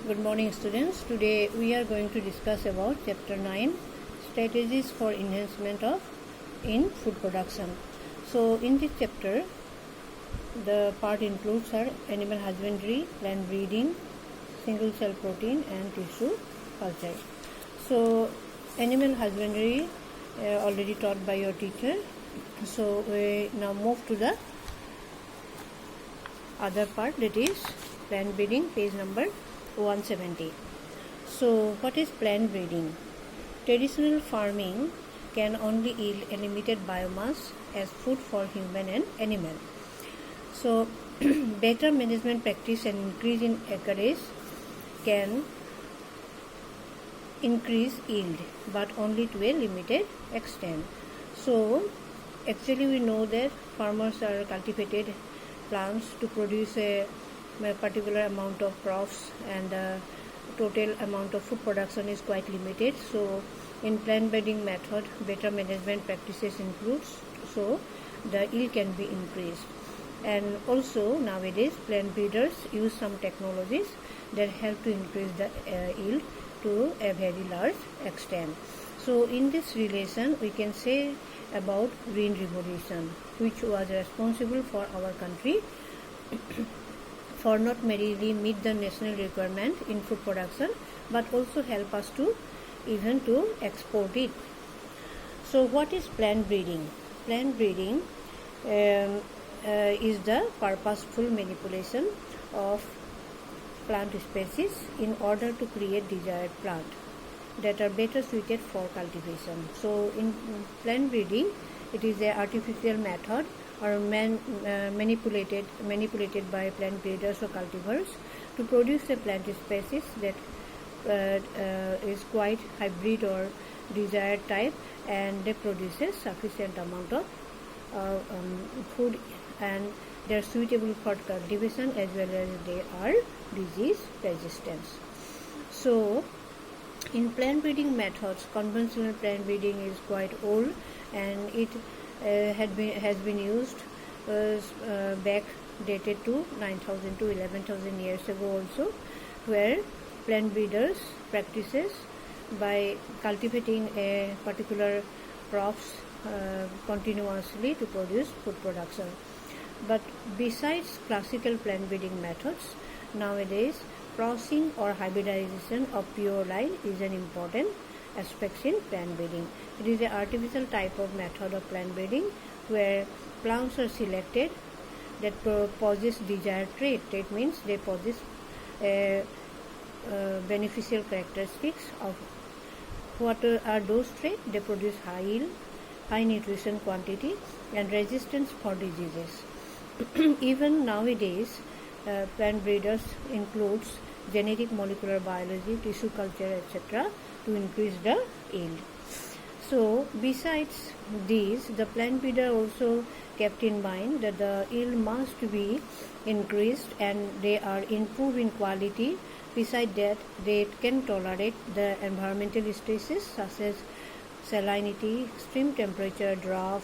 Good morning students. Today we are going to discuss about chapter 9, strategies for enhancement of in food production. So in this chapter the part includes animal husbandry, plant breeding, single cell protein and tissue culture. So animal husbandry already taught by your teacher. So we now move to the other part, that is plant breeding, page number 170. So what is plant breeding? Traditional farming can only yield a limited biomass as food for human and animal. So better management practice and increase in acreage can increase yield, but only to a limited extent. So actually we know that farmers are cultivated plants to produce a particular amount of crops, and the total amount of food production is quite limited. So in plant breeding method, better management practices includes, so the yield can be increased. And also nowadays plant breeders use some technologies that help to increase the yield to a very large extent. So in this relation we can say about Green Revolution, which was responsible for our country for not merely meet the national requirement in food production, but also help us to even to export it. So what is plant breeding? Plant breeding is the purposeful manipulation of plant species in order to create desired plant that are better suited for cultivation. So in plant breeding, it is an artificial method or manipulated by plant breeders or cultivars to produce a plant species that is quite hybrid or desired type, and they produces sufficient amount of food, and they are suitable for cultivation as well as they are disease resistant. So in plant breeding methods, conventional plant breeding is quite old, and it has been used back dated to 9,000 to 11,000 years ago also, where plant breeders practices by cultivating a particular crops continuously to produce food production. But besides classical plant breeding methods, nowadays crossing or hybridization of pure line is an important aspect in plant breeding. It is an artificial type of method of plant breeding where plants are selected that possess desired trait. That means they possess beneficial characteristics of what are those traits. They produce high yield, high nutrition quantity, and resistance for diseases. Even nowadays, plant breeders includes genetic molecular biology, tissue culture, etc. to increase the yield. So besides these, the plant breeder also kept in mind that the yield must be increased and they are improved in quality. Besides that, they can tolerate the environmental stresses such as salinity, extreme temperature, drought,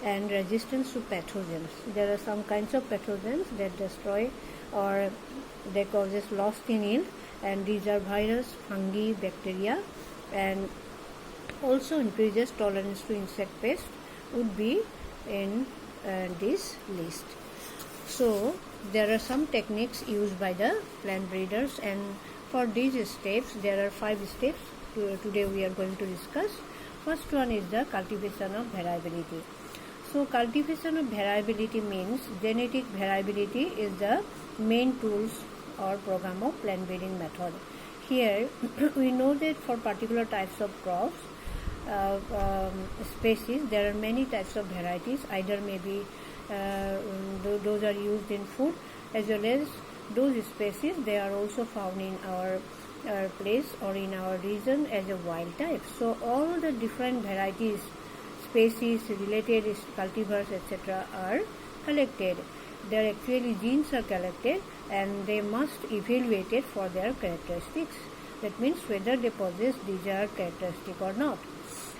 and resistance to pathogens. There are some kinds of pathogens that destroy or they causes loss in yield, and these are virus, fungi, bacteria, and also increases tolerance to insect pest would be in this list. So there are some techniques used by the plant breeders, and for these steps there are 5 steps today we are going to discuss. First one is the cultivation of variability. So cultivation of variability means genetic variability is the main tools or program of plant breeding method. Here we know that for particular types of crops species, there are many types of varieties. Either maybe those are used in food, as well as those species they are also found in our place or in our region as a wild type. So all the different varieties, species, related cultivars, etc. are collected. Their actually genes are collected and they must evaluated for their characteristics. That means whether they possess desired characteristic or not.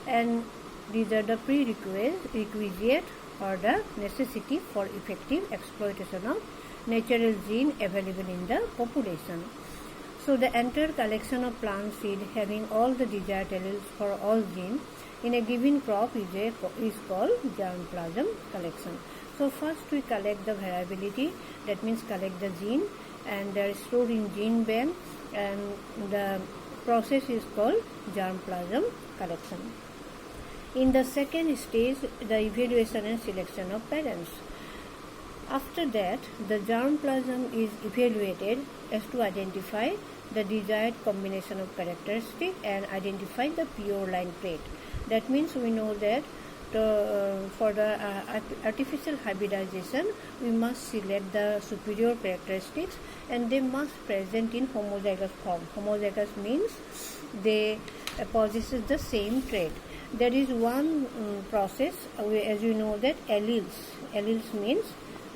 And these are the prerequisite or the necessity for effective exploitation of natural gene available in the population. So the entire collection of plant seed having all the desired alleles for all genes in a given crop is called germplasm collection. So first we collect the variability, that means collect the gene, and they are stored in gene bank, and the process is called germplasm collection. In the second stage, the evaluation and selection of parents. After that, the germplasm is evaluated as to identify the desired combination of characteristics and identify the pure line trait. That means we know that for the artificial hybridization, we must select the superior characteristics, and they must present in homozygous form. Homozygous means they possesses the same trait. There is one process, as you know, that alleles means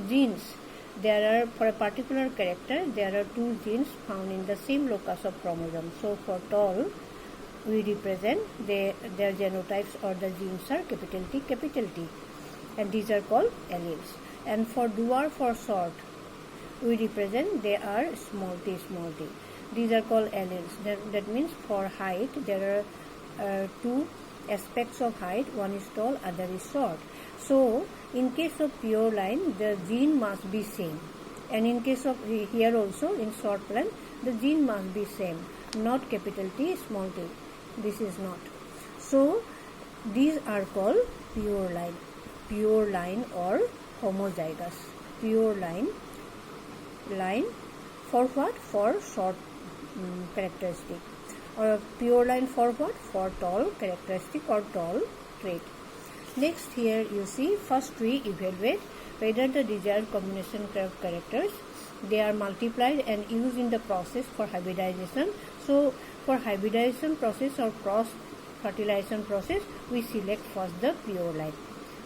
genes. There are, for a particular character, there are two genes found in the same locus of chromosome. So for tall, we represent their genotypes, or the genes are capital T, and these are called alleles. And for dwarf or short, we represent they are small t. These are called alleles. That means for height, there are two aspects of height, one is tall, other is short. So in case of pure line, the gene must be same, and in case of here also in short plant, the gene must be same, not capital T, small t. This is not. So these are called pure line or homozygous. Pure line for what? For short characteristic, or pure line for what? For tall characteristic or tall trait. Next, here you see, first we evaluate whether the desired combination of characters, they are multiplied and used in the process for hybridization. So for hybridization process or cross fertilization process, we select first the pure line.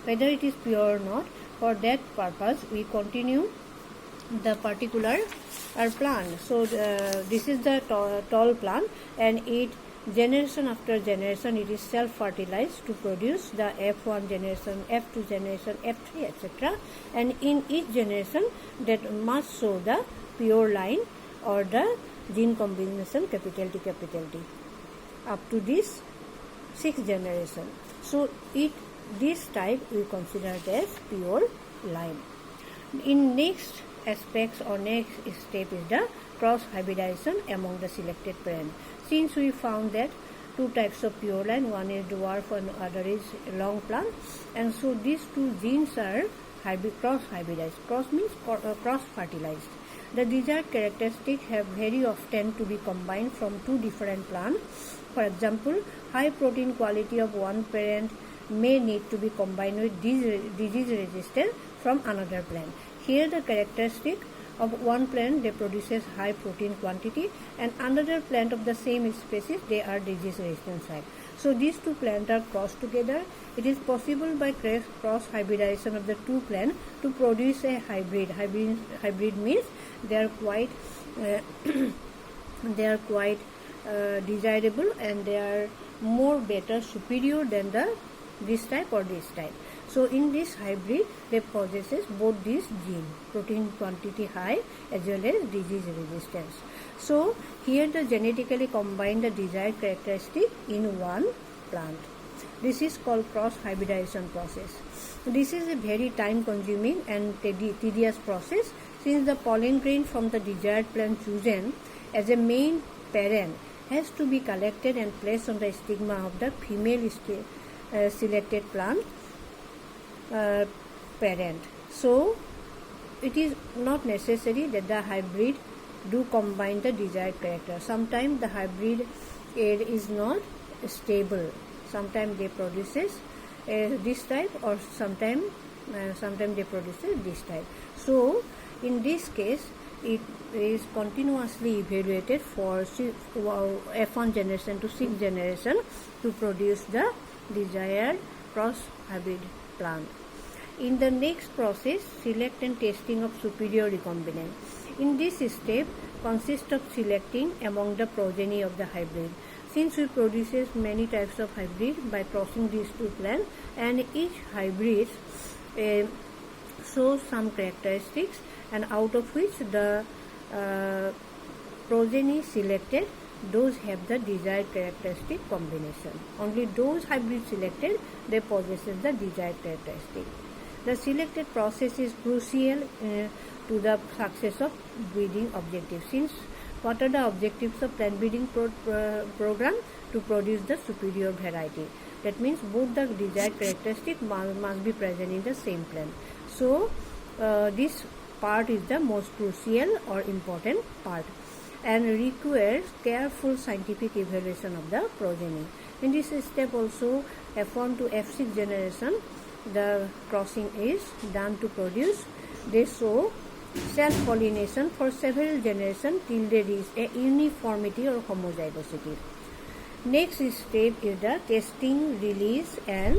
Whether it is pure or not, for that purpose we continue the particular plant. So this is the tall plant, and it generation after generation it is self-fertilized to produce the F1 generation, F2 generation, F3, etc. And in each generation that must show the pure line or the gene combination capital T up to this 6th generation. So this type we consider as pure line. In next aspects or next step is the cross hybridization among the selected parent. Since we found that two types of pure line, one is dwarf and other is long plant, and so these two genes are cross hybridized. Cross means cross fertilized. The desired characteristics have very often to be combined from two different plants. For example, high protein quality of one parent may need to be combined with disease resistance from another plant. Here the characteristic of one plant, they produces high protein quantity, and another plant of the same species, they are disease resistant side. So these two plants are crossed together. It is possible by cross hybridization of the two plants to produce a hybrid. Hybrid means they are quite desirable, and they are more better superior than this type or this type. So in this hybrid, they possesses both these genes, protein quantity high as well as disease resistance. So here the genetically combine the desired characteristic in one plant. This is called cross hybridization process. This is a very time consuming and tedious process, since the pollen grain from the desired plant chosen as a main parent has to be collected and placed on the stigma of the female selected plant parent. So it is not necessary that the hybrid do combine the desired character. Sometimes the hybrid is not stable. Sometimes they produces this type, or sometimes they produces this type. So in this case, it is continuously evaluated for F1 generation to 6th generation to produce the desired cross hybrid plant. In the next process, select and testing of superior recombinant. In this step consists of selecting among the progeny of the hybrid. Since we produces many types of hybrid by crossing these two plants, and each hybrid shows some characteristics, and out of which the progeny selected, those have the desired characteristic combination. Only those hybrids selected, they possess the desired characteristic. The selected process is crucial to the success of breeding objectives. Since what are the objectives of plant breeding program? To produce the superior variety. That means both the desired characteristic must be present in the same plant. So this part is the most crucial or important part and requires careful scientific evaluation of the progeny. In this step also, F1 to F6 generation, the crossing is done to produce. They show self-pollination for several generations till they reach a uniformity or homozygosity. Next step is the testing, release and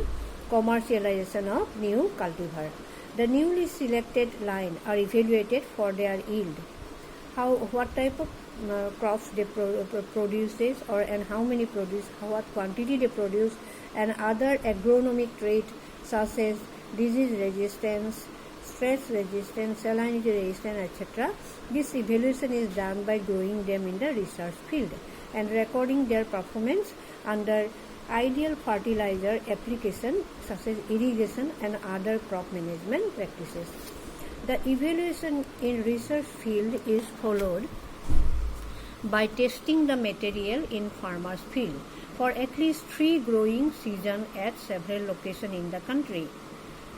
commercialization of new cultivar. The newly selected line are evaluated for their yield, what type of crops they produces, and how many produce, what quantity they produce, and other agronomic traits such as disease resistance, stress resistance, salinity resistance, etc. This evaluation is done by growing them in the research field and recording their performance under ideal fertilizer application such as irrigation and other crop management practices. The evaluation in research field is followed by testing the material in farmers' field for at least 3 growing seasons at several locations in the country,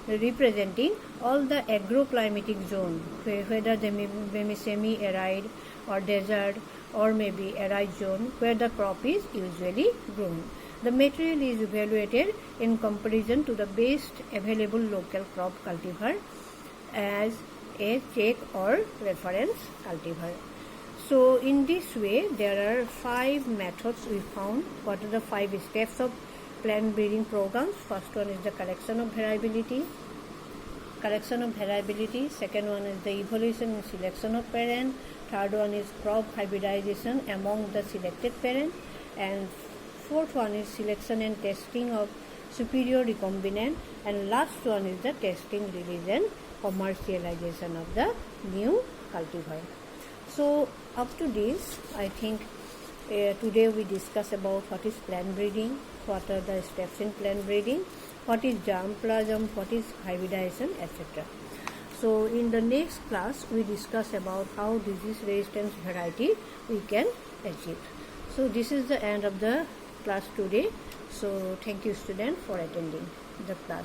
representing all the agroclimatic zone, whether they may be semi-arid or desert or maybe arid zone where the crop is usually grown. The material is evaluated in comparison to the best available local crop cultivar as a check or reference cultivar. So in this way there are 5 methods we found. What are the 5 steps of plant breeding programs? First one is the collection of variability. Second one is the evolution and selection of parent. Third one is crop hybridization among the selected parent, and fourth one is selection and testing of superior recombinant, and last one is the testing, release and commercialization of the new cultivar. So up to this, I think today we discuss about what is plant breeding, what are the steps in plant breeding, what is germplasm, what is hybridization, etc. So in the next class we discuss about how disease resistance variety we can achieve. So this is the end of the class today. So thank you student for attending the class.